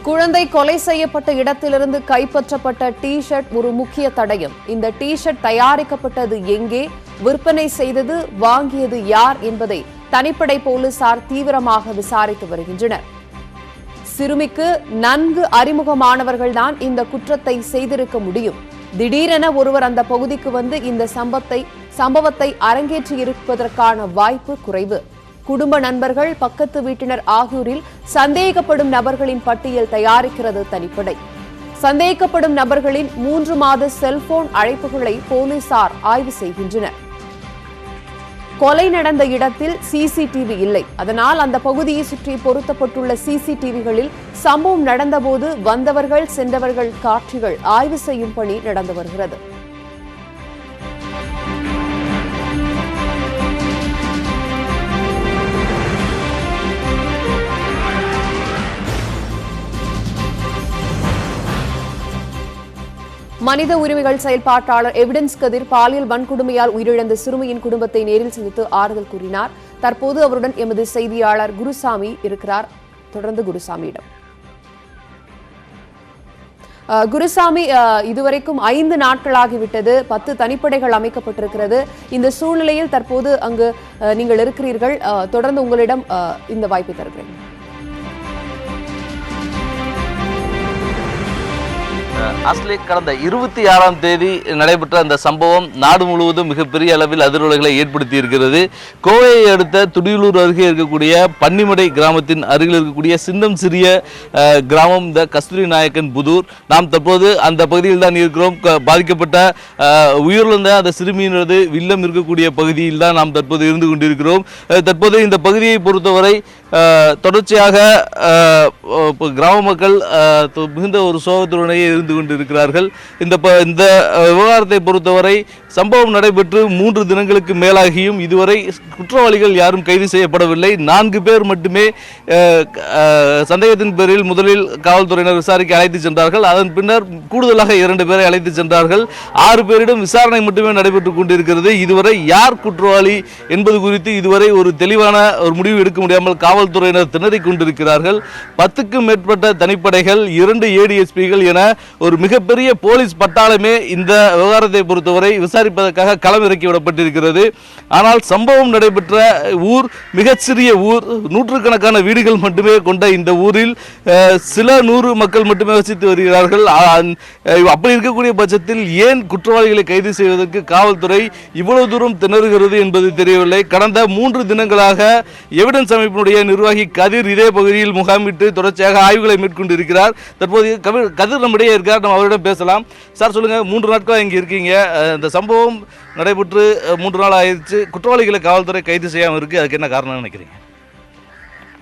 குழந்தை கொலை செய்யப்பட்ட இடத்திலிருந்து கைப்பற்றப்பட்ட டி ஷர்ட் ஒரு முக்கிய தடயம். இந்த டி ஷர்ட் தயாரிக்கப்பட்டது எங்கே, விற்பனை செய்தது, வாங்கியது யார் என்பதை தனிப்படை போலீசார் தீவிரமாக விசாரித்து வருகின்றனர். சிறுமிக்கு நன்கு அறிமுகமானவர்கள்தான் இந்த குற்றத்தை செய்திருக்க முடியும். திடீரென ஒருவர் அந்த பகுதிக்கு வந்து இந்த சம்பவத்தை அரங்கேற்றி இருப்பதற்கான வாய்ப்பு குறைவு. குடும்ப நண்பர்கள், பக்கத்து வீட்டினர் ஆகியோரில் சந்தேகப்படும் நபர்களின் பட்டியல் தயாரிக்கிறது தனிப்படை. சந்தேகிக்கப்படும் நபர்களின் 3 மாத செல்போன் அழைப்புகளை போலீசார் ஆய்வு செய்கின்றனர். கொலை நடந்த இடத்தில் சிசிடிவி இல்லை. அதனால் அந்த பகுதியை சுற்றி பொருத்தப்பட்டுள்ள சிசிடிவிகளில் சம்பவம் நடந்தபோது வந்தவர்கள் சென்றவர்கள் காட்சிகள் ஆய்வு செய்யும் பணி நடந்து வருகிறது. மனித உரிமைகள் செயல்பாட்டாளர் எவிடன்ஸ் கதிர் பாலியல் வன்கொடுமையால் உயிரிழந்த சிறுமியின் குடும்பத்தை நேரில் சந்தித்து ஆறுதல் கூறினார். தற்போது அவருடன் எமது செய்தியாளர் குருசாமி இருக்கிறார். தொடர்ந்து குருசாமியிடம். குருசாமி, இதுவரைக்கும் 5 நாட்களாகிவிட்டது. 10 தனிப்படைகள் அமைக்கப்பட்டிருக்கிறது. இந்த சூழ்நிலையில் தற்போது அங்கு நீங்கள் இருக்கிறீர்கள். தொடர்ந்து உங்களிடம் இந்த வாய்ப்பை தருகிறேன். ஆஸ்லே, கடந்த 26ஆம் தேதி நடைபெற்ற அந்த சம்பவம் நாடு முழுவதும் மிகப்பெரிய அளவில் அதிர்வலைகளை ஏற்படுத்தி இருக்கிறது. கோவையை அடுத்த துடியலூர் அருகே இருக்கக்கூடிய பன்னிமடை கிராமத்தின் அருகில் இருக்கக்கூடிய சின்னம் சிறிய கிராமம் இந்த கஸ்தூரி நாயக்கன் புதூர். நாம் தற்போது அந்த பகுதியில் தான் இருக்கிறோம். பாதிக்கப்பட்ட உயிரிழந்த அந்த சிறுமியினது வில்லம் இருக்கக்கூடிய பகுதியில் தான் நாம் தற்போது இருந்து கொண்டிருக்கிறோம். தற்போது இந்த பகுதியை பொறுத்தவரை தொடர்ச்சியாக கிராம மக்கள் மிகுந்த ஒரு சோகத்துடனேயே இருந்து கொண்டிருக்கிறார்கள். இந்த விவகாரத்தை பொறுத்தவரை சம்பவம் நடைபெற்று 3 தினங்களுக்கு மேலாகியும் இதுவரை குற்றவாளிகள் யாரும் கைது செய்யப்படவில்லை. 4 பேர் மட்டுமே சந்தேகத்தின் பேரில் முதலில் காவல்துறையினர் விசாரிக்க அழைத்து சென்றார்கள். அதன் பின்னர் கூடுதலாக 2 பேரை அழைத்து சென்றார்கள். 6 பேரிடம் விசாரணை மட்டுமே நடைபெற்றுக் கொண்டிருக்கிறது. இதுவரை யார் குற்றவாளி என்பது குறித்து இதுவரை ஒரு தெளிவான ஒரு முடிவு எடுக்க முடியாமல் காவல்துறையினர் திணறிக் கொண்டிருக்கிறார்கள். 10க்கும் மேற்பட்ட தனிப்படைகள், 2 ADSPகள் என ஒரு மிகப்பெரிய போலீஸ் பட்டாளமே இந்த விவகாரத்தை பொறுத்தவரை விசாரிப்பதற்காக களம் இறக்கிவிடப்பட்டிருக்கிறது. ஆனால் சம்பவம் நடைபெற்ற ஊர் மிகச்சிறிய ஊர். 100கணக்கான வீடுகள் மட்டுமே கொண்ட இந்த ஊரில் சில 100 மக்கள் மட்டுமே வசித்து வருகிறார்கள். அப்படி இருக்கக்கூடிய பட்சத்தில் ஏன் குற்றவாளிகளை கைது செய்வதற்கு காவல்துறை இவ்வளவு தூரம் திணறுகிறது என்பது தெரியவில்லை. கடந்த 3 தினங்களாக எவிடன்ஸ் அமைப்பினுடைய நிர்வாகி கதிர் இதே பகுதியில் முகாமிட்டு தொடர்ச்சியாக ஆய்வுகளை மேற்கொண்டிருக்கிறார். தற்போது கதிர் நம்மிடையே இருக்கார். நம்ம அவரிடம் பேசலாம். சார், சொல்லுங்க, 3 நாட்களாக இங்கே இருக்கீங்க. இந்த சம்பவம் நடைபெற்று 3 நாள் ஆயிடுச்சு. குற்றவாளிகளை காவல்துறை கைது செய்யாமல் இருக்கு. அதுக்கு என்ன காரணம்னு நினைக்கிறீங்க?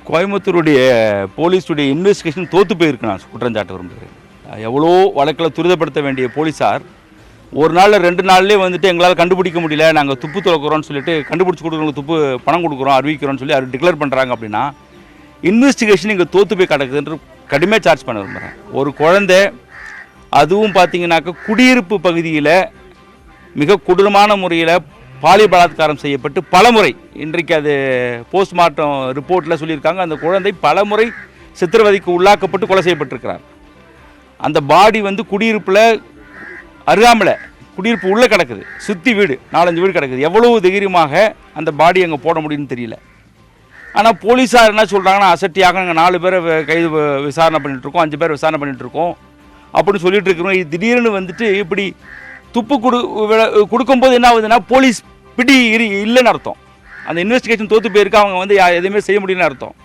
கோயம்புத்தூருடைய போலீஸுடைய இன்வெஸ்டிகேஷன் தோற்று போயிருக்கு. நான் குற்றஞ்சாட்ட விரும்புகிறேன். எவ்வளோ வழக்கில் துரிதப்படுத்த வேண்டிய போலீஸார் 1 நாளில் 2 நாள்லேயே வந்துட்டு எங்களால் கண்டுபிடிக்க முடியல, நாங்கள் துப்பு துறக்கிறோன்னு சொல்லிட்டு கண்டுபிடிச்சி கொடுக்குறவங்க துப்பு பணம் கொடுக்குறோம், அறிவிக்கிறோன்னு சொல்லி அவர் டிக்ளேர் பண்ணுறாங்க. அப்படின்னா இன்வெஸ்டிகேஷன் இங்கே தோற்று போய் கிடக்குதுன்ற கடுமையாக சார்ஜ் பண்ண விரும்புகிறேன். ஒரு குழந்தை, அதுவும் பார்த்தீங்கன்னாக்கா குடியிருப்பு பகுதியில் மிக கொடூரமான முறையில் பாலியல் பலாத்காரம் செய்யப்பட்டு பலமுறை, இன்றைக்கு அது போஸ்ட்மார்ட்டம் ரிப்போர்ட்டில் சொல்லியிருக்காங்க, அந்த குழந்தை பலமுறை சித்திரவதைக்கு உள்ளாக்கப்பட்டு கொலை செய்யப்பட்டிருக்கிறார். அந்த பாடி வந்து குடியிருப்பில் அருகாமல் குடியிருப்பு உள்ளே கிடக்குது. சுற்றி வீடு 4-5 வீடு கிடக்குது. எவ்வளவு தைரியமாக அந்த பாடி அங்கே போட முடியும்னு தெரியல. ஆனால் போலீஸார் என்ன சொல்கிறாங்கன்னா, அசட்டியாக நாங்கள் 4 பேரை கைது விசாரணை பண்ணிகிட்ருக்கோம், 5 பேர் விசாரணை பண்ணிகிட்ருக்கோம் அப்படின்னு சொல்லிட்டு இருக்கிறோம். திடீர்னு வந்துட்டு இப்படி துப்பு கொடுக்கும்போது என்ன ஆகுதுன்னா, போலீஸ் பிடி இல்லைன்னு அர்த்தம். அந்த இன்வெஸ்டிகேஷன் தோற்று போயிருக்கு. அவங்க வந்து எதுவுமே செய்ய முடியும்னு அர்த்தம்.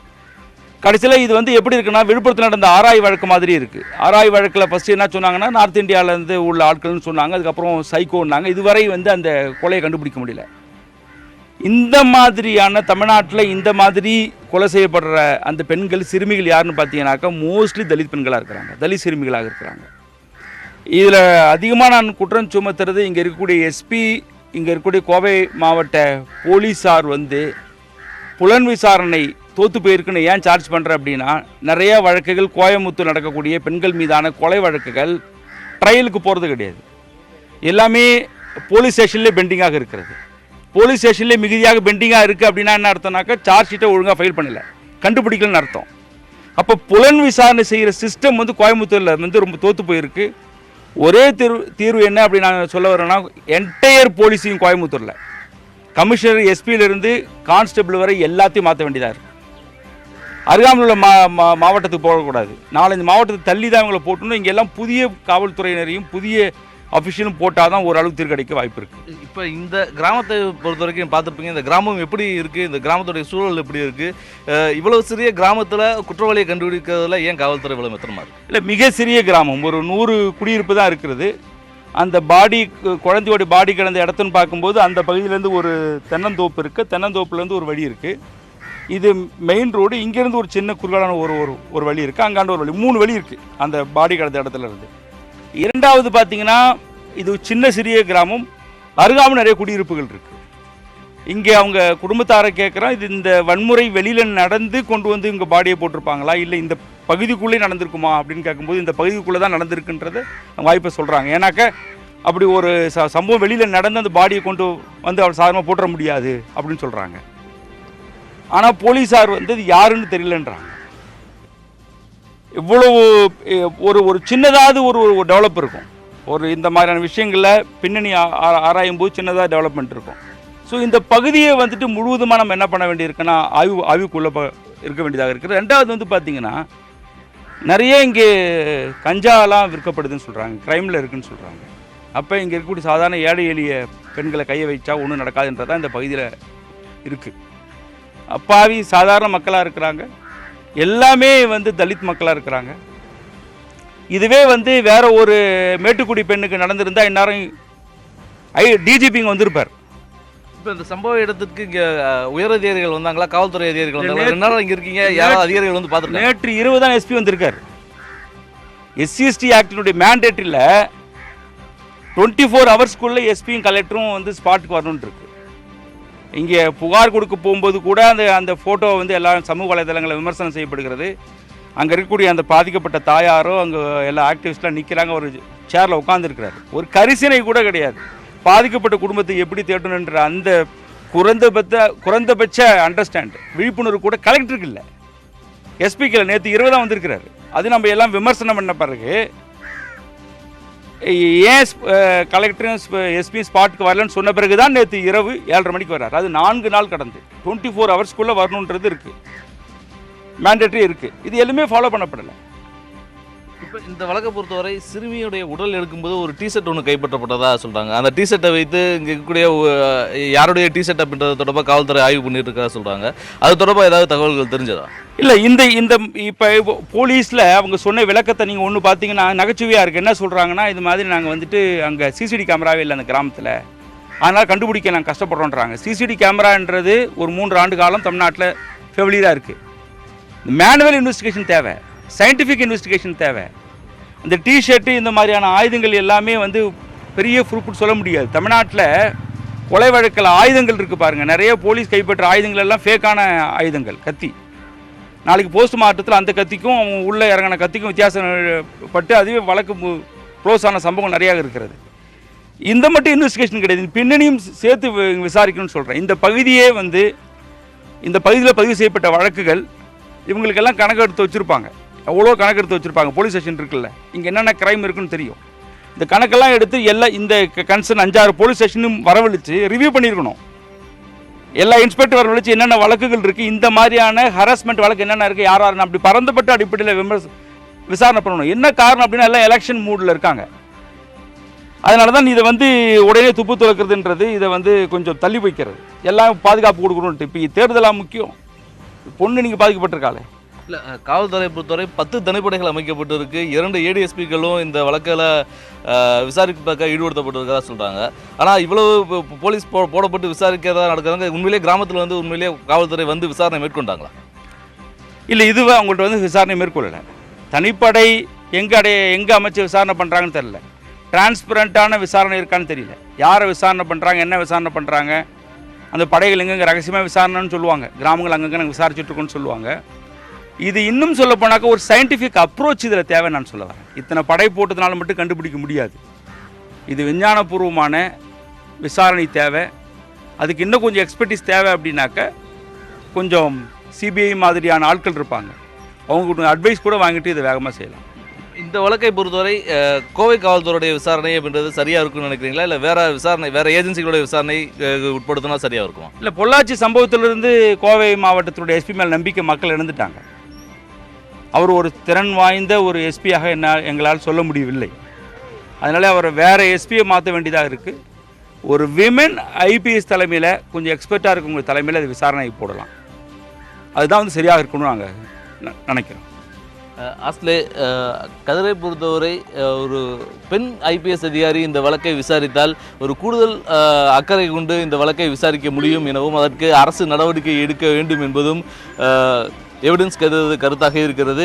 கடைசியில் இது வந்து எப்படி இருக்குன்னா, விழுப்புரத்தில் நடந்த ஆராய் வழக்கு மாதிரி இருக்குது. ஆராய் வழக்கில் ஃபஸ்ட்டு என்ன சொன்னாங்கன்னா, நார்த் இந்தியாவிலேருந்து உள்ள ஆட்கள்னு சொன்னாங்க. அதுக்கப்புறம் சைக்கோன்னாங்க. இதுவரை வந்து அந்த கொலையை கண்டுபிடிக்க முடியல. இந்த மாதிரியான தமிழ்நாட்டில் இந்த மாதிரி கொலை செய்யப்படுற அந்த பெண்கள், சிறுமிகள் யாருன்னு பார்த்தீங்கன்னாக்கா மோஸ்ட்லி தலித் பெண்களாக இருக்கிறாங்க, தலித் சிறுமிகளாக இருக்கிறாங்க. இதில் அதிகமாக நான் குற்றம் சுமத்துறது இங்கே இருக்கக்கூடிய எஸ்பி, இங்கே இருக்கக்கூடிய கோவை மாவட்ட போலீஸார் வந்து புலன் விசாரணை தோற்று போயிருக்குன்னு ஏன் சார்ஜ் பண்ணுறேன் அப்படின்னா, நிறைய வழக்குகள் கோயம்புத்தூர் நடக்கக்கூடிய பெண்கள் மீதான கொலை வழக்குகள் ட்ரையலுக்கு போகிறது கிடையாது. எல்லாமே போலீஸ் ஸ்டேஷன்லேயே பெண்டிங்காக இருக்கிறது. போலீஸ் ஸ்டேஷன்லேயே மிகுதியாக பெண்டிங்காக இருக்குது அப்படின்னா என்ன அர்த்தம்னாக்கா, சார்ஜ் ஷீட்டை ஒழுங்காக ஃபைல் பண்ணலை, கண்டுபிடிக்கலன்னு அர்த்தம். அப்போ புலன் விசாரணை செய்கிற சிஸ்டம் வந்து கோயம்புத்தூரில் வந்து ரொம்ப தோற்று போயிருக்கு. ஒரே தீர்வு என்ன அப்படி நான் சொல்ல வரேன்னா, என்டையர் போலீஸையும் கோயம்புத்தூரில் கமிஷனர் எஸ்பியிலிருந்து கான்ஸ்டபிள் வரை எல்லாத்தையும் மாற்ற வேண்டியதாக இருக்குது. அருகாமையில் உள்ள மாவட்டத்துக்கு போகக்கூடாது. 4-5 மாவட்டத்துக்கு தள்ளி தான் இவங்களை போட்டணும். இங்கே எல்லாம் புதிய காவல்துறையினரையும் புதிய அஃபிஷியலும் போட்டால் தான் ஓரளவு தீர்க்கடிக்க வாய்ப்பு இருக்குது. இப்போ இந்த கிராமத்தை பொறுத்த வரைக்கும் பார்த்துருப்பீங்க, இந்த கிராமம் எப்படி இருக்குது, இந்த கிராமத்துடைய சூழல் எப்படி இருக்குது, இவ்வளோ சிறிய கிராமத்தில் குற்றவாளியை கண்டுபிடிக்கிறதுல ஏன் காவல்துறை இவ்வளோ மெத்தனமாக இருக்குது? இல்லை, மிக சிறிய கிராமம், ஒரு 100 குடியிருப்பு தான் இருக்கிறது. அந்த குழந்தையோட பாடி கிடந்த இடத்துன்னு பார்க்கும்போது அந்த பகுதியிலேருந்து ஒரு தென்னந்தோப்பு இருக்குது, தென்னந்தோப்புலேருந்து ஒரு வழி இருக்குது. இது மெயின் ரோடு. இங்கேருந்து ஒரு சின்ன குறுகலான ஒரு வழி இருக்குது, அங்காண்ட ஒரு வழி, 3 வழி இருக்குது அந்த பாடி கிடந்த இடத்துல இருந்து. இரண்டாவது பார்த்தீங்கன்னா, இது சின்ன சிறிய கிராமம், அருகாமல் நிறைய குடியிருப்புகள் இருக்குது. இங்கே அவங்க குடும்பத்தாரை கேட்குறோம், இது இந்த வன்முறை வெளியில் நடந்து கொண்டு வந்து இங்கே பாடியை போட்டிருப்பாங்களா, இல்லை இந்த பகுதிக்குள்ளே நடந்திருக்குமா அப்படின்னு கேட்கும்போது இந்த பகுதிக்குள்ளே தான் நடந்திருக்குன்றது வாய்ப்பை சொல்கிறாங்க. ஏன்னாக்க அப்படி ஒரு சம்பவம் வெளியில் நடந்து அந்த பாடியை கொண்டு வந்து அவர் சாதாரணமாக போட்டுற முடியாது அப்படின்னு சொல்கிறாங்க. ஆனால் போலீஸார் வந்து இது யாருன்னு தெரியலன்றாங்க. இவ்வளவு ஒரு சின்னதாவது ஒரு டெவலப் இருக்கும். ஒரு இந்த மாதிரியான விஷயங்களில் பின்னணி ஆராயும் போது சின்னதாக டெவலப்மெண்ட் இருக்கும். ஸோ இந்த பகுதியை வந்துட்டு முழுவதுமாக நம்ம என்ன பண்ண வேண்டியிருக்குன்னா ஆய்வுக்குள்ளே இருக்க வேண்டியதாக இருக்குது. ரெண்டாவது வந்து பார்த்திங்கன்னா, நிறைய இங்கே கஞ்சாலாம் விற்கப்படுதுன்னு சொல்கிறாங்க, க்ரைமில் இருக்குதுன்னு சொல்கிறாங்க. அப்போ இங்கே இருக்கக்கூடிய சாதாரண ஏழை எளிய பெண்களை கையை வைச்சா ஒன்றும் நடக்காதுன்றதான் இந்த பகுதியில் இருக்குது. அப்பாவி சாதாரண மக்களாக இருக்கிறாங்க, எல்லாமே வந்து தலித் மக்களாக இருக்கிறாங்க. இதுவே வந்து வேற ஒரு மேட்டுக்குடி பெண்ணுக்கு நடந்திருந்தால் இந்நேரம் டிஜிபி இங்கே வந்திருப்பார். இப்போ இந்த சம்பவ இடத்துக்கு இங்கே உயர் அதிகாரிகள் வந்தாங்களா, காவல்துறை அதிகாரிகள் வந்தாங்களா? 2 நாள் இங்கே இருக்கீங்க, யாராவது அதிகாரிகள் வந்து பார்த்துருக்காங்க? நேற்று இரவு தான் எஸ்பி வந்திருக்கார். SC/ST ஆக்டினுடைய மேண்டேட்டில் 24 ஹவர்ஸ்க்குள்ளே எஸ்பியும் கலெக்டரும் வந்து ஸ்பாட்டுக்கு வரணுன்னு இருக்கு. இங்கே புகார் கொடுக்க போகும்போது கூட அந்த ஃபோட்டோ வந்து எல்லா சமூக வலைதளங்களில் விமர்சனம் செய்யப்படுகிறது. அங்கே இருக்கக்கூடிய அந்த பாதிக்கப்பட்ட தாயாரோ அங்கே எல்லா ஆக்டிவிஸ்ட்லாம் நிற்கிறாங்க, ஒரு சேரில் உட்காந்துருக்கிறாரு. ஒரு கரிசனை கூட கிடையாது. பாதிக்கப்பட்ட குடும்பத்தை எப்படி தேடணுன்ற அந்த குறைந்தபட்ச அண்டர்ஸ்டாண்ட் விழிப்புணர்வு கூட கலெக்டருக்கு இல்லை, எஸ்பிக்கு இல்லை. நேற்று இரவு தான் வந்திருக்கிறாரு. அது நம்ம எல்லாம் விமர்சனம் பண்ண பிறகு ஏன் கலெக்டரும் எஸ்பி ஸ்பாட்டுக்கு வரலன்னு சொன்ன பிறகு தான் நேற்று இரவு 7:30 மணிக்கு வர்றாரு. அது 4 நாள் கடந்து 24 ஹவர்ஸ்க்குள்ளே வரணுன்றது இருக்குது, மேண்டேட்டரி இருக்குது. இது எதுவுமே ஃபாலோ பண்ணப்படலை. இப்போ இந்த வழக்கை பொறுத்தவரை சிறுமியுடைய உடல் எடுக்கும்போது ஒரு டிஷர்ட் ஒன்று கைப்பற்றப்பட்டதாக சொல்கிறாங்க. அந்த டிஷர்ட்டை வைத்து இங்கே இருக்கக்கூடிய யாருடைய டிஷர்ட் அப்படின்றத தொடர்பாக காவல்துறை ஆய்வு பண்ணிட்டு இருக்கா சொல்கிறாங்க. அது தொடர்பாக ஏதாவது தகவல்கள் தெரிஞ்சதா? இல்லை, இந்த இப்போ போலீஸில் அவங்க சொன்ன விளக்கத்தை நீங்கள் ஒன்று பார்த்தீங்கன்னா நகைச்சுவையாக இருக்குது. என்ன சொல்கிறாங்கன்னா, இது மாதிரி நாங்கள் வந்துட்டு அங்கே சிசிடி கேமராவே இல்லை அந்த கிராமத்தில், அதனால் கண்டுபிடிக்க நாங்கள் கஷ்டப்படுறோன்றாங்க. சிசிடி கேமரான்றது ஒரு 3 ஆண்டு காலம் தமிழ்நாட்டில் ஃபெவிலியராக இருக்குது. மேனுவல் இன்வெஸ்டிகேஷன் தேவை, சயின்டிஃபிக் இன்வெஸ்டிகேஷன் தேவை. இந்த டிஷர்ட்டு இந்த மாதிரியான ஆயுதங்கள் எல்லாமே வந்து பெரிய ப்ரூஃப் சொல்ல முடியாது. தமிழ்நாட்டில் கொலை வழக்கில் ஆயுதங்கள் இருக்குது பாருங்கள், நிறைய போலீஸ் கைப்பற்ற ஆயுதங்கள் எல்லாம் ஃபேக்கான ஆயுதங்கள். கத்தி நாளைக்கு போஸ்ட்மார்ட்டத்தில் அந்த கத்திக்கும் உள்ளே இறங்கின கத்திக்கும் வித்தியாசப்பட்டு அதுவே வழக்கு க்ளோஸ் ஆன சம்பவம் நிறையா இருக்கிறது. இந்த மட்டும் இன்வெஸ்டிகேஷன் கிடையாது, பின்னணியும் சேர்த்து விசாரிக்கணும்னு சொல்கிறேன். இந்த பகுதியே வந்து இந்த பகுதியில் பதிவு செய்யப்பட்ட வழக்குகள் இவங்களுக்கெல்லாம் கணக்கு எடுத்து வச்சுருப்பாங்க, எவ்வளோ கணக்கு எடுத்து வச்சுருப்பாங்க. போலீஸ் ஸ்டேஷன் இருக்குல்ல, இங்கே என்னென்ன க்ரைம் இருக்குன்னு தெரியும். இந்த கணக்கெல்லாம் எடுத்து இந்த கன்சர்ன் 5-6 போலீஸ் ஸ்டேஷனும் வரவழைச்சு ரிவ்யூ பண்ணியிருக்கணும். எல்லா இன்ஸ்பெக்டர் வரவழைச்சு என்னென்ன வழக்குகள் இருக்குது, இந்த மாதிரியான ஹராஸ்மெண்ட் வழக்கு என்னென்ன இருக்குது, யாரும் அப்படி பரந்தப்பட்ட அடிப்படையில் விசாரணை பண்ணணும். என்ன காரணம் அப்படின்னா எல்லாம் எலெக்ஷன் மூடில் இருக்காங்க. அதனால தான் இதை வந்து உடனே துப்பு துளக்குறதுன்றது இதை வந்து கொஞ்சம் தள்ளி வைக்கிறது, எல்லாம் பாதுகாப்பு கொடுக்கணுன்ட்டு. இப்போ தேர்தலாக முக்கியம், பொண்ணு நீங்கள் பாதிக்கப்பட்டிருக்காளே. இல்லை, காவல்துறை பொறுத்தவரை 10 தனிப்படைகள் அமைக்கப்பட்டு இருக்கு. 2 ADSPக்களும் இந்த வழக்கில் விசாரிப்பதற்காக ஈடுபடுத்தப்பட்டிருக்கிறதா சொல்கிறாங்க. ஆனால் இவ்வளவு போலீஸ் போடப்பட்டு விசாரிக்கிறதா நடக்கிறாங்க. உண்மையிலேயே கிராமத்தில் வந்து உண்மையிலேயே காவல்துறை வந்து விசாரணை மேற்கொண்டாங்களா? இல்லை, இதுவே அவங்கள்ட்ட வந்து விசாரணை மேற்கொள்ளலை. தனிப்படை எங்கே அமைச்சு விசாரணை பண்ணுறாங்கன்னு தெரியல. டிரான்ஸ்பரண்ட்டான விசாரணை இருக்கான்னு தெரியல. யாரை விசாரணை பண்ணுறாங்க, என்ன விசாரணை பண்ணுறாங்க, அந்த படைகள் எங்கெங்கே ரகசியமாக விசாரணைன்னு சொல்லுவாங்க, கிராமங்கள் அங்கங்கே நாங்கள் விசாரிச்சுட்ருக்கோன்னு சொல்லுவாங்க. இது இன்னும் சொல்ல போனாக்க ஒரு சயின்டிஃபிக் அப்ரோச் இதில் தேவை நான் சொல்ல வரேன். இத்தனை படை போட்டதுனால மட்டும் கண்டுபிடிக்க முடியாது. இது விஞ்ஞானபூர்வமான விசாரணை தேவை. அதுக்கு இன்னும் கொஞ்சம் எக்ஸ்பர்டீஸ் தேவை. அப்படின்னாக்க கொஞ்சம் சிபிஐ மாதிரியான ஆட்கள் இருப்பாங்க, அவங்க அட்வைஸ் கூட வாங்கிட்டு இதை வேகமாக செய்யலாம். இந்த வழக்கை பொறுத்தவரை கோவை காவல்துறையுடைய விசாரணை அப்படின்றது சரியாக இருக்கும்னு நினைக்கிறீங்களா, இல்லை வேற விசாரணை வேற ஏஜென்சிகளுடைய விசாரணை உட்படுத்தினா சரியாக இருக்குமா? இல்லை, பொள்ளாச்சி சம்பவத்திலிருந்து கோவை மாவட்டத்தினுடைய எஸ்பி மேல் நம்பிக்கை மக்கள் இழந்துட்டாங்க. அவர் ஒரு திறன் வாய்ந்த ஒரு எஸ்பியாக எங்களால் சொல்ல முடியவில்லை. அதனால் அவரை வேறு எஸ்பியை மாற்ற வேண்டியதாக இருக்குது. ஒரு விமென் ஐபிஎஸ் தலைமையில் கொஞ்சம் எக்ஸ்பர்ட்டாக இருக்கவங்க தலைமையில் அது விசாரணை போடலாம். அதுதான் வந்து சரியாக இருக்கணும்னு நாங்கள் நினைக்கிறோம். ஆஸ்லே, கதிரை பொறுத்தவரை ஒரு பெண் ஐபிஎஸ் அதிகாரி இந்த வழக்கை விசாரித்தால் ஒரு கூடுதல் அக்கறை கொண்டு இந்த வழக்கை விசாரிக்க முடியும் எனவும் அதற்கு அரசு நடவடிக்கை எடுக்க வேண்டும் என்பதும் எவிடன்ஸ் கருத்தாக இருக்கிறது.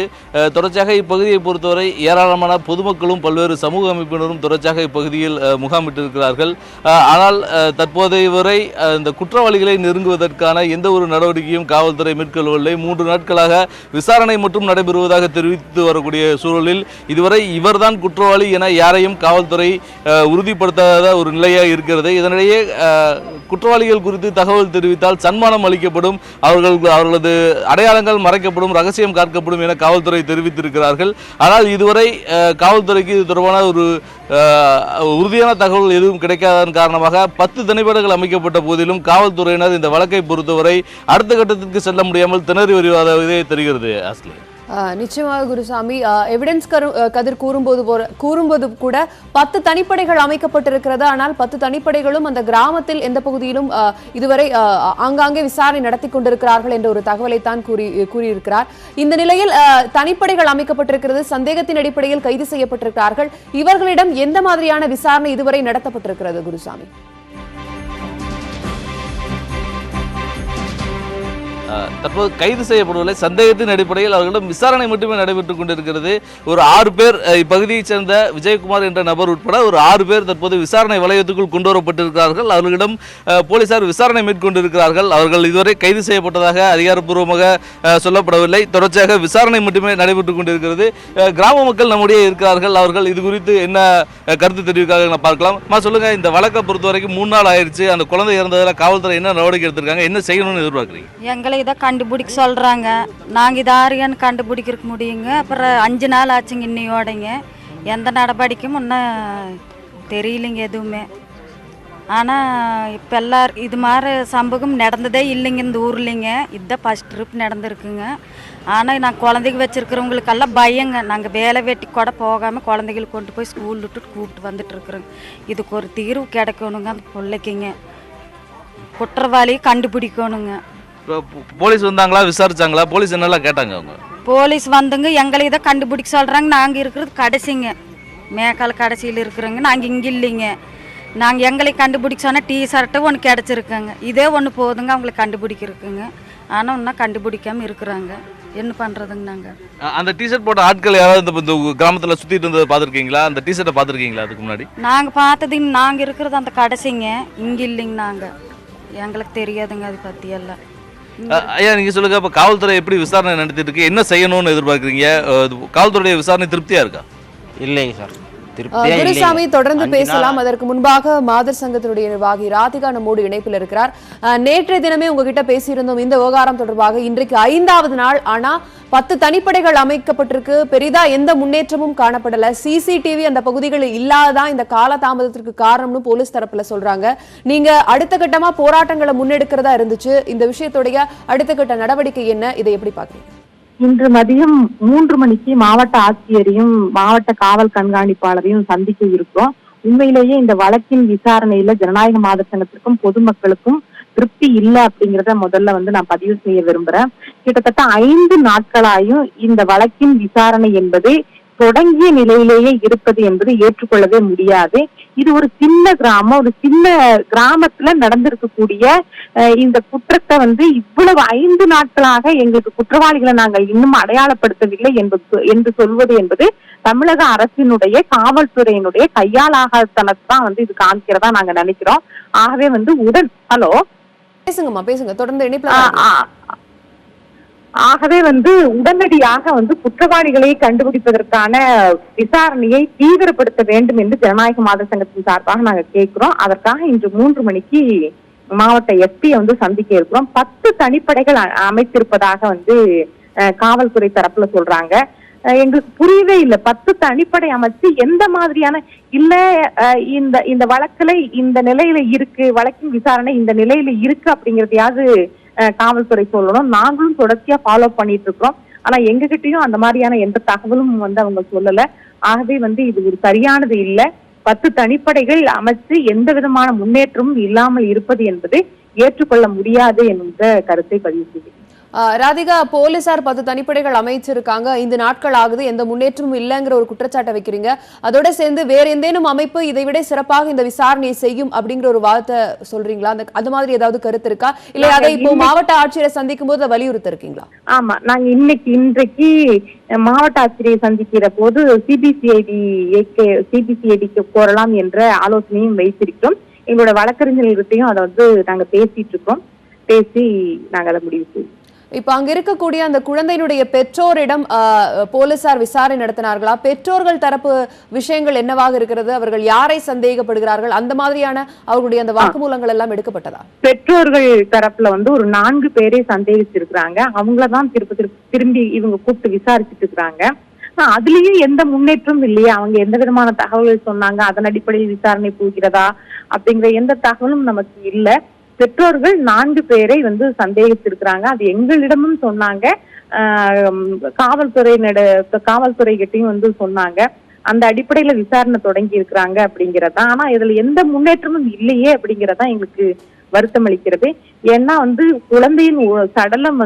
தொடர்ச்சியாக இப்பகுதியை பொறுத்தவரை ஏராளமான பொதுமக்களும் பல்வேறு சமூக அமைப்பினரும் தொடர்ச்சியாக இப்பகுதியில் முகாமிட்டிருக்கிறார்கள். ஆனால் தற்போதைய வரை இந்த குற்றவாளிகளை நெருங்குவதற்கான எந்த ஒரு நடவடிக்கையும் காவல்துறை மேற்கொள்ளவில்லை. 3 நாட்களாக விசாரணை மட்டும் நடைபெறுவதாக தெரிவித்து வரக்கூடிய சூழலில் இதுவரை இவர்தான் குற்றவாளி என யாரையும் காவல்துறை உறுதிப்படுத்தாத ஒரு நிலையாக இருக்கிறது. இதனிடையே குற்றவாளிகள் குறித்து தகவல் தெரிவித்தால் சன்மானம் அளிக்கப்படும், அவர்களது அடையாளங்கள் மறைக்கப்படும், ரகசியம் காக்கப்படும் என காவல்துறை தெரிவித்திருக்கிறார்கள். ஆனால் இதுவரை காவல்துறைக்கு இது தொடர்பான ஒரு உறுதியான தகவல் எதுவும் கிடைக்காததன் காரணமாக 10 தனிப்படைகள் அமைக்கப்பட்ட போதிலும் காவல்துறையினர் இந்த வழக்கை பொறுத்தவரை அடுத்த கட்டத்திற்கு செல்ல முடியாமல் திணறி வருவதாகவே தெரிகிறது. ஆஸ்லே, நிச்சயமாக குருசாமி, எவிடன்ஸ் கதிர் கூறும்போது கூட 10 தனிப்படைகள் அமைக்கப்பட்டிருக்கிறது. ஆனால் 10 தனிப்படைகளும் அந்த கிராமத்தில் எந்த பகுதியிலும் இதுவரை ஆங்காங்கே விசாரணை நடத்தி கொண்டிருக்கிறார்கள் என்ற ஒரு தகவலை தான் கூறியிருக்கிறார். இந்த நிலையில் தனிப்படைகள் அமைக்கப்பட்டிருக்கிறது, சந்தேகத்தின் அடிப்படையில் கைது செய்யப்பட்டிருக்கிறார்கள். இவர்களிடம் எந்த மாதிரியான விசாரணை இதுவரை நடத்தப்பட்டிருக்கிறது குருசாமி? தற்போது கைது செய்யப்படவில்லை, சந்தேகத்தின் அடிப்படையில் அவர்களிடம் விசாரணை மட்டுமே நடைபெற்றுக் கொண்டிருக்கிறது. ஒரு 6 பேர் இப்பகுதியைச் சேர்ந்த விஜயகுமார் என்ற நபர் உட்பட ஒரு 6 பேர் தற்போது விசாரணை வளையத்துக்குள் கொண்டு வரப்பட்டிருக்கிறார்கள். அவர்களிடம் போலீசார் விசாரணை மேற்கொண்டிருக்கிறார்கள். அவர்கள் இதுவரை கைது செய்யப்பட்டதாக அதிகாரப்பூர்வமாக சொல்லப்படவில்லை. தொடர்ச்சியாக விசாரணை மட்டுமே நடைபெற்றுக் கொண்டிருக்கிறது. கிராம மக்கள் நம்முடைய இருக்கிறார்கள். அவர்கள் இது குறித்து என்ன கருத்து தெரிவிக்கிறார்கள் பார்க்கலாம். சொல்லுங்க, இந்த வழக்கை பொறுத்த வரைக்கும் 3 நாள் ஆயிடுச்சு. அந்த குழந்தை இறந்ததில் காவல்துறை என்ன நடவடிக்கை எடுத்திருக்காங்க, என்ன செய்யணும்னு எதிர்பார்க்குறீங்க? எங்களை இதை கண்டுபிடிக்க சொல்கிறாங்க. நாங்கள் இதை ஆரியான்னு கண்டுபிடிக்கிறதுக்கு முடியுங்க. அப்புறம் 5 நாள் ஆச்சுங்க இன்னையோடைங்க. எந்த நடவடிக்கையும் இன்னும் தெரியலைங்க எதுவுமே. ஆனால் இப்போ எல்லாரும் இது மாதிரி சம்பவம் நடந்ததே இல்லைங்க இந்த ஊர்லேங்க. இதுதான் ஃபஸ்ட் ட்ரிப் நடந்திருக்குங்க. ஆனால் நான் குழந்தைங்க வச்சுருக்கிறவங்களுக்கெல்லாம் பயங்க. நாங்கள் வேலை வெட்டி கூட போகாமல் குழந்தைகளை கொண்டு போய் ஸ்கூல் விட்டுட்டு கூப்பிட்டு வந்துட்டுருக்குறோங்க. இதுக்கு ஒரு தீர்வு கிடைக்கணுங்க. அந்த பிள்ளைக்குங்க குற்றவாளியை கண்டுபிடிக்கணுங்க. போலீஸ் வந்தாங்களா, விசாரிச்சாங்களா? போலீஸ் என்னெல்லாம் கேட்டாங்க? அவங்க போலீஸ் வந்துங்க எங்களை இதை கண்டுபிடிக்க சொல்கிறாங்க. நாங்கள் இருக்கிறது கடைசிங்க, மேக்கால் கடைசியில் இருக்கிறோங்க. நாங்கள் இங்கே இல்லைங்க. நாங்கள் எங்களை கண்டுபிடிக்க சொன்னால் டிஷர்ட்டு ஒன்று கிடச்சிருக்குங்க. இதே ஒன்று போதுங்க அவங்களை கண்டுபிடிக்கிறதுக்குங்க. ஆனால் இன்னும் கண்டுபிடிக்காமல் இருக்கிறாங்க. என்ன பண்ணுறதுங்க? நாங்கள் அந்த டிஷர்ட் போட்ட ஆட்கள் யாராவது இந்த கிராமத்தில் சுற்றிட்டு இருந்ததை பார்த்துருக்கீங்களா? அந்த டிஷர்ட்டை பார்த்துருக்கீங்களா அதுக்கு முன்னாடி? நாங்கள் பார்த்தது நாங்கள் இருக்கிறது அந்த கடைசிங்க, இங்கே இல்லைங்க. நாங்கள் எங்களுக்கு தெரியாதுங்க அது பற்றி எல்லாம். ஐயா, நீங்க சொல்லுங்க, இப்ப காவல்துறை எப்படி விசாரணை நடத்திட்டு இருக்கு, என்ன செய்யணும்னு எதிர்பார்க்குறீங்க? காவல்துறையுடைய விசாரணை திருப்தியா இருக்கா? இல்லைங்க சார். குருசாமி, தொடர்ந்து பேசலாம். அதற்கு முன்பாக மாதர் சங்கத்தினுடைய நிர்வாகி ராதிகா நம்மோடு இணைப்பில் இருக்கிறார். நேற்றைய தினமே உங்ககிட்ட பேசியிருந்தோம் இந்த விவகாரம் தொடர்பாக. இன்றைக்கு 5வது நாள். ஆனா 10 தனிப்படைகள் அமைக்கப்பட்டிருக்கு. பெரிதா எந்த முன்னேற்றமும் காணப்படல. சிசிடிவி அந்த பகுதிகளில் இல்லாததான் இந்த கால தாமதத்திற்கு காரணம்னு போலீஸ் தரப்புல சொல்றாங்க. நீங்க அடுத்த கட்டமா போராட்டங்களை முன்னெடுக்கிறதா இருந்துச்சு. இந்த விஷயத்துடைய அடுத்த கட்ட நடவடிக்கை என்ன, இதை எப்படி பாக்குறீங்க? இன்று மதியம் 3 மணிக்கு மாவட்ட ஆட்சியரையும் மாவட்ட காவல் கண்காணிப்பாளரையும் சந்திக்க இருக்கிறோம். உண்மையிலேயே இந்த வழக்கின் விசாரணையில ஜனநாயக மாதர் சங்கத்திற்கும் பொதுமக்களுக்கும் திருப்தி இல்லை அப்படிங்கிறத முதல்ல நான் பதிவு செய்ய விரும்புறேன். கிட்டத்தட்ட 5 நாட்களாயும் இந்த வழக்கின் விசாரணை என்பது தொடங்கிய நிலையிலேயே இருப்பது என்பது ஏற்றுக்கொள்ளவே முடியாது. இது ஒரு சின்ன கிராமம், ஒரு சின்ன கிராமத்துல நடந்திருக்கக்கூடிய இந்த குற்றத்தை இவ்வளவு 5 நாட்களாக எங்களுக்கு குற்றவாளிகளை நாங்கள் இன்னும் அடையாளப்படுத்தவில்லை என்று சொல்வது என்பது தமிழக அரசினுடைய காவல்துறையினுடைய கையாளாகத்தனத்தான் இது காமிக்கிறதா நாங்க நினைக்கிறோம். ஆகவே ஹலோ பேசுங்க தொடர்ந்து இணைப்புல. ஆகவே உடனடியாக குற்றவாளிகளை கண்டுபிடிப்பதற்கான விசாரணையை தீவிரப்படுத்த வேண்டும் என்று ஜனநாயக மாதர் சங்கத்தின் சார்பாக நாங்க கேட்கிறோம். அதற்காக இன்று 3 மணிக்கு மாவட்ட எஸ்பியை சந்திக்க இருக்கிறோம். 10 தனிப்படைகள் அமைத்திருப்பதாக காவல்துறை தரப்புல சொல்றாங்க. எங்களுக்கு புரியவே இல்லை. 10 தனிப்படை அமைச்சு எந்த மாதிரியான இல்ல இந்த இந்த வழக்குல இந்த நிலையில இருக்கு, வழக்கின் விசாரணை இந்த நிலையில இருக்கு அப்படிங்கறதையாவது காவல்துறை சொல்லணும். நாங்களும் தொடர்ச்சியா ஃபாலோ பண்ணிட்டு இருக்கோம். ஆனா எங்க கிட்டயும் அந்த மாதிரியான எந்த தகவலும் அவங்க சொல்லல. ஆகவே இது ஒரு சரியானது இல்ல. 10 தனிப்படைகள் அமைச்சு எந்த விதமான முன்னேற்றமும் இல்லாமல் இருப்பது என்பது ஏற்றுக்கொள்ள முடியாது என்ற கருத்தை பதிவு செய்கிறேன். ராதிகா, போலீசார் 10 தனிப்படைகள் அமைச்சிருக்காங்க, 5 நாட்கள் ஆகுது, எந்த முன்னேற்றமும் இல்லைங்கிற ஒரு குற்றச்சாட்டை வைக்கிறீங்க. அதோட சேர்ந்து வேற எந்தேனும் அமைப்பு இதை விட சிறப்பாக இந்த விசாரணையை செய்யும் அப்படிங்கிற ஒரு வார்த்தை சொல்றீங்களா? அது மாதிரி ஏதாவது கருத்து இருக்கா, இல்ல அதை இப்போ மாவட்ட ஆட்சியரை சந்திக்கும் போது வலியுறுத்த இருக்கீங்களா? ஆமா, நாங்க இன்றைக்கு மாவட்ட ஆட்சியரை சந்திக்கிற போது சிபிசிஐடிக்கு கோரலாம் என்ற ஆலோசனையும் வைத்திருக்கிறோம். எங்களோட வழக்கறிஞர்கள்கிட்டையும் அதை நாங்க பேசிட்டு இருக்கோம். பேசி நாங்க அதை முடிவு செய்வோம். இப்ப அங்க இருக்கக்கூடிய அந்த குழந்தையினுடைய பெற்றோரிடம் போலீசார் விசாரணை நடத்தினார்களா? பெற்றோர்கள் தரப்பு விஷயங்கள் என்னவாக இருக்கிறது? அவர்கள் யாரை சந்தேகப்படுகிறார்கள்? அந்த மாதிரியான அவர்களுடைய அந்த வாக்குமூலங்கள் எல்லாம் எடுக்கப்பட்டதா? பெற்றோர்கள் தரப்புல ஒரு 4 பேரை சந்தேகிச்சிருக்கிறாங்க. அவங்களதான் திரும்பி இவங்க கூப்பிட்டு விசாரிச்சுட்டு இருக்கிறாங்க. அதுலயும் எந்த முன்னேற்றமும் இல்லையா? அவங்க எந்த விதமான தகவல்கள் சொன்னாங்க, அதன் அடிப்படையில் விசாரணை போகிறதா அப்படிங்கிற எந்த தகவலும் நமக்கு இல்ல. பெற்றோர்கள் 4 பேரை சந்தேகிச்சிருக்கிறாங்க. அது எங்களிடமும் சொன்னாங்க, காவல்துறை கிட்டையும் சொன்னாங்க. அந்த அடிப்படையில விசாரணை தொடங்கி இருக்கிறாங்க அப்படிங்கறதா. ஆனா இதுல எந்த முன்னேற்றமும் இல்லையே அப்படிங்கறதா எங்களுக்கு வருத்தம் அளிக்கிறது. ஏன்னா குழந்தையின் சடலம்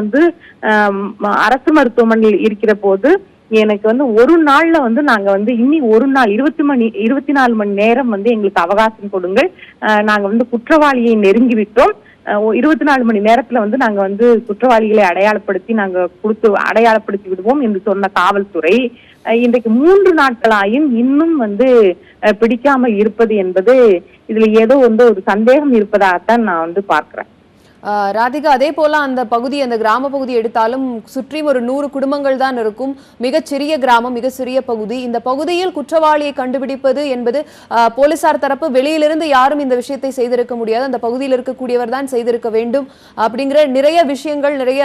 அரசு மருத்துவமனையில் இருக்கிற போது எனக்கு ஒரு நாள்ல நாங்க இன்னி ஒரு நாள் 24 மணி நேரம் எங்களுக்கு அவகாசம் கொடுங்கள், நாங்க குற்றவாளியை நெருங்கி விட்டோம், 24 மணி நேரத்துல நாங்க குற்றவாளிகளை அடையாளப்படுத்தி விடுவோம் என்று சொன்ன காவல்துறை இன்றைக்கு 3 நாட்களாயும் இன்னும் பிடிக்காமல் இருப்பது என்பது இதுல ஏதோ ஒரு சந்தேகம் இருப்பதாகத்தான் நான் பார்க்கிறேன். ராதிகா, அதே போல அந்த பகுதி, அந்த கிராம பகுதி எடுத்தாலும் சுற்றி ஒரு 100 குடும்பங்கள் தான் இருக்கும். மிகச்சிறிய கிராமம், மிக சிறிய பகுதி. இந்த பகுதியில் குற்றவாளியை கண்டுபிடிப்பது என்பது போலீசார் தரப்பு வெளியிலிருந்து யாரும் இந்த விஷயத்தை செய்திருக்க முடியாது, அந்த பகுதியில் இருக்கக்கூடியவர் தான் செய்திருக்க வேண்டும் அப்படிங்கிற நிறைய விஷயங்கள், நிறைய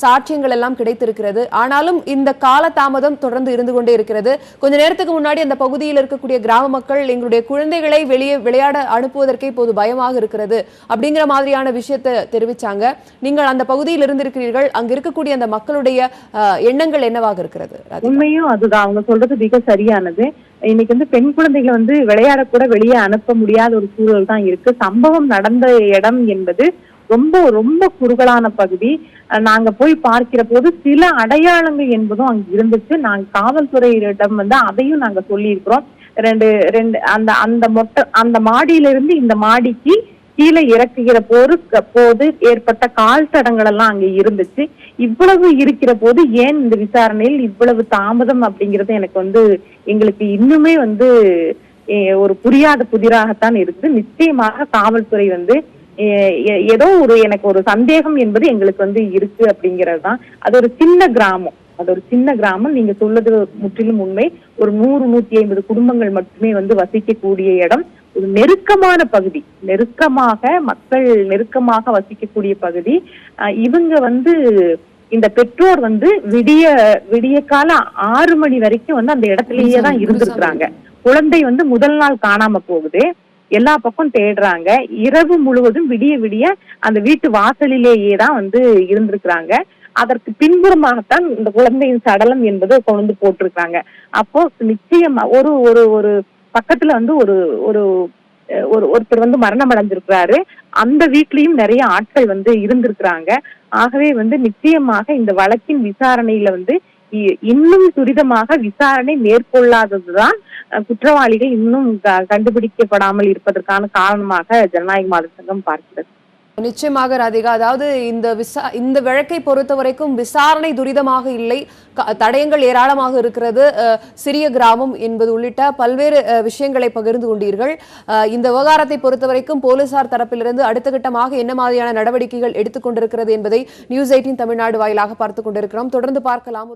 சாட்சியங்கள் எல்லாம் கிடைத்திருக்கிறது. ஆனாலும் இந்த கால தாமதம் தொடர்ந்து இருந்து கொண்டே இருக்கிறது. கொஞ்ச நேரத்துக்கு முன்னாடி அந்த பகுதியில் இருக்கக்கூடிய கிராம மக்கள் எங்களுடைய குழந்தைகளை வெளியே விளையாட அனுப்புவதற்கே இப்போது பயமாக இருக்கிறது அப்படிங்கிற மாதிரியான விஷயத்தை தெரிவிச்சாங்க. நீங்கள் அந்த பகுதியில் இருந்திருக்கிறீர்கள், அங்க இருக்கக்கூடிய அந்த மக்களுடைய எண்ணங்கள் என்னவாக இருக்கிறது? உண்மையும் அதுதான், அவங்க சொல்றது மிக சரியானது. இன்னைக்கு பெண் குழந்தைகளை விளையாட கூட வெளியே அனுப்ப முடியாத ஒரு சூழல் தான் இருக்கு. சம்பவம் நடந்த இடம் என்பது ரொம்ப ரொம்ப குறுகலான பகுதி. நாங்க போய் பார்க்கிற போது சில அடையாளங்கள் என்பதும் அங்க இருந்துச்சு. நாங்க காவல்துறையிடம் அதையும் நாங்க சொல்லி இருக்கிறோம். அந்த மாடியிலிருந்து இந்த மாடிக்கு கீழே இறக்குகிற போது ஏற்பட்ட கால் தடங்கள் எல்லாம் அங்க இருந்துச்சு. இவ்வளவு இருக்கிற போது ஏன் இந்த விசாரணையில் இவ்வளவு தாமதம் அப்படிங்கறது எனக்கு எங்களுக்கு இன்னுமே ஒரு புரியாத புதிராகத்தான் இருக்குது. நிச்சயமாக காவல்துறை ஏதோ எனக்கு ஒரு சந்தேகம் என்பது எங்களுக்கு இருக்கு அப்படிங்கிறது தான். அது ஒரு சின்ன கிராமம், நீங்க சொல்றது முற்றிலும் உண்மை. ஒரு 100-150 குடும்பங்கள் மட்டுமே வசிக்கக்கூடிய இடம். ஒரு நெருக்கமான பகுதி, மக்கள் நெருக்கமாக வசிக்கக்கூடிய பகுதி. இவங்க இந்த பெற்றோர் விடிய கால 6 மணி வரைக்கும் அந்த இடத்துலயே தான் இருந்திருக்கிறாங்க. குழந்தை முதல் நாள் காணாம போகுது, எல்லா பக்கம் தேடுறாங்க. இரவு முழுவதும் விடிய அந்த வீட்டு வாசலிலேயே தான் இருந்திருக்கிறாங்க. அதற்கு பின்புறமாகத்தான் இந்த குழந்தையின் சடலம் என்பது கொண்டு போட்டிருக்காங்க. அப்போ நிச்சயமா ஒரு பக்கத்துல ஒருத்தர் மரணம் அடைஞ்சிருக்கிறாரு. அந்த வீட்லயும் நிறைய ஆட்கள் இருந்திருக்கிறாங்க. ஆகவே நிச்சயமாக இந்த வழக்கின் விசாரணையில இன்னும் துரிதமாக விசாரணை மேற்கொள்ளாததுதான் குற்றவாளிகள் இன்னும் கண்டுபிடிக்கப்படாமல் இருப்பதற்கான காரணமாக ஜனநாயக மாதர் சங்கம் பார்க்கிறது. நிச்சயமாக ராதிகா, அதாவது இந்த வழக்கை பொறுத்த வரைக்கும் விசாரணை துரிதமாக இல்லை, தடயங்கள் ஏராளமாக இருக்கிறது, சிறிய கிராமம் என்பது உள்ளிட்ட பல்வேறு விஷயங்களை பகிர்ந்து கொண்டீர்கள். இந்த விவகாரத்தை பொறுத்த வரைக்கும் போலீசார் தரப்பிலிருந்து அடுத்த கட்டமாக என்ன மாதிரியான நடவடிக்கைகள் எடுத்துக்கொண்டிருக்கிறது என்பதை நியூஸ் 18 தமிழ்நாடு வாயிலாக பார்த்துக் கொண்டிருக்கிறோம். தொடர்ந்து பார்க்கலாம்.